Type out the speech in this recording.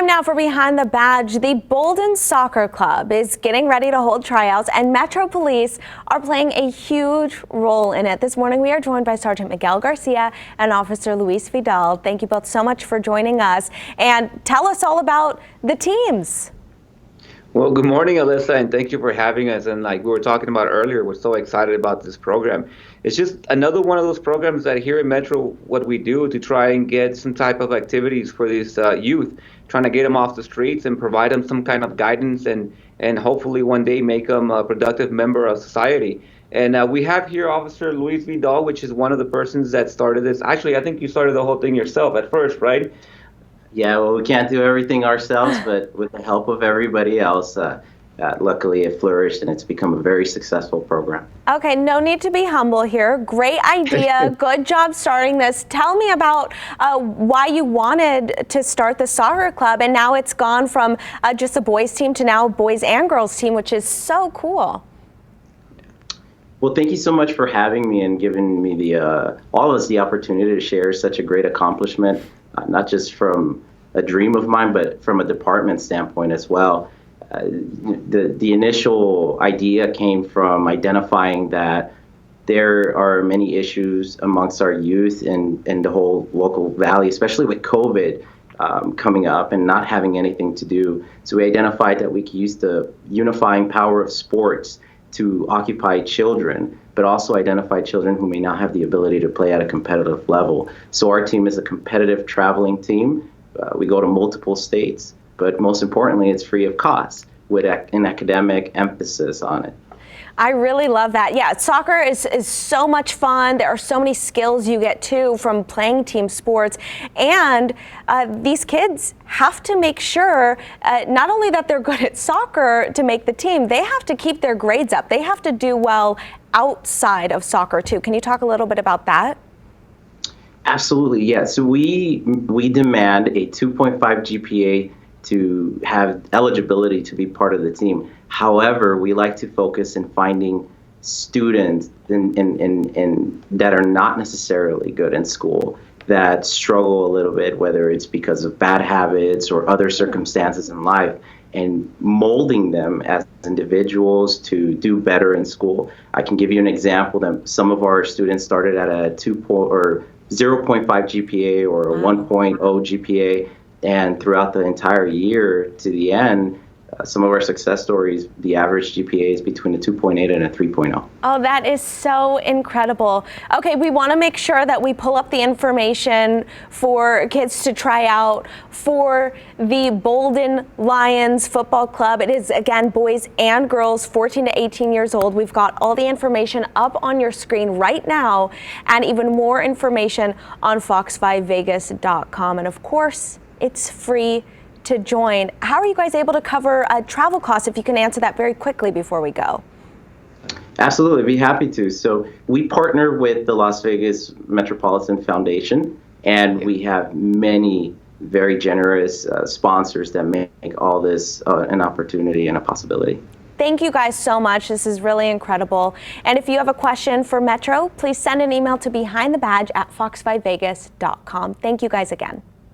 now for Behind the Badge. The Bolden Soccer Club is getting ready to hold tryouts, and Metro Police are playing a huge role in it. This morning we are joined by Sergeant Miguel Garcia and Officer Luis Vidal. Thank you both so much for joining us, and tell us all about the teams. Well, good morning, Alyssa, and thank you for having us. And like we were talking about earlier, we're so excited about this program. It's just another one of those programs that here in Metro, what we do to try and get some type of activities for these youth, trying to get them off the streets and provide them some kind of guidance and hopefully one day make them a productive member of society. And we have here Officer Luis Vidal, which is one of the persons that started this. Actually, I think you started the whole thing yourself at first, right? Yeah, well, we can't do everything ourselves, but with the help of everybody else, luckily it flourished and it's become a very successful program. Okay, no need to be humble here. Great idea. Good job starting this. Tell me about why you wanted to start the soccer club, and now it's gone from just a boys team to now a boys and girls team, which is so cool. Well, thank you so much for having me and giving me all of us the opportunity to share such a great accomplishment. Not just from a dream of mine, but from a department standpoint as well. The initial idea came from identifying that there are many issues amongst our youth and the whole local valley, especially with COVID coming up and not having anything to do. So we identified that we could use the unifying power of sports to occupy children, but also identify children who may not have the ability to play at a competitive level. So our team is a competitive traveling team. We go to multiple states, but most importantly, it's free of cost with an academic emphasis on it. I really love that. Yeah, soccer is so much fun. There are so many skills you get too from playing team sports. And these kids have to make sure not only that they're good at soccer to make the team, they have to keep their grades up. They have to do well outside of soccer too. Can you talk a little bit about that? Absolutely, yeah. So we demand a 2.5 GPA to have eligibility to be part of the team. However, we like to focus in finding students that are not necessarily good in school, that struggle a little bit, whether it's because of bad habits or other circumstances in life, and molding them as individuals to do better in school. I can give you an example that some of our students started at a 0.5 GPA or a 1.0 GPA, and throughout the entire year to the end, some of our success stories, the average GPA is between a 2.8 and a 3.0. Oh, that is so incredible. Okay, we want to make sure that we pull up the information for kids to try out for the Bolden Lions Football Club. It is, again, boys and girls, 14 to 18 years old. We've got all the information up on your screen right now, and even more information on fox5vegas.com. And of course, it's free to join. How are you guys able to cover travel costs, if you can answer that very quickly before we go? Absolutely, be happy to. So we partner with the Las Vegas Metropolitan Foundation, and we have many very generous sponsors that make all this an opportunity and a possibility. Thank you guys so much. This is really incredible. And if you have a question for Metro, please send an email to behindthebadge@fox5vegas.com. Thank you guys again.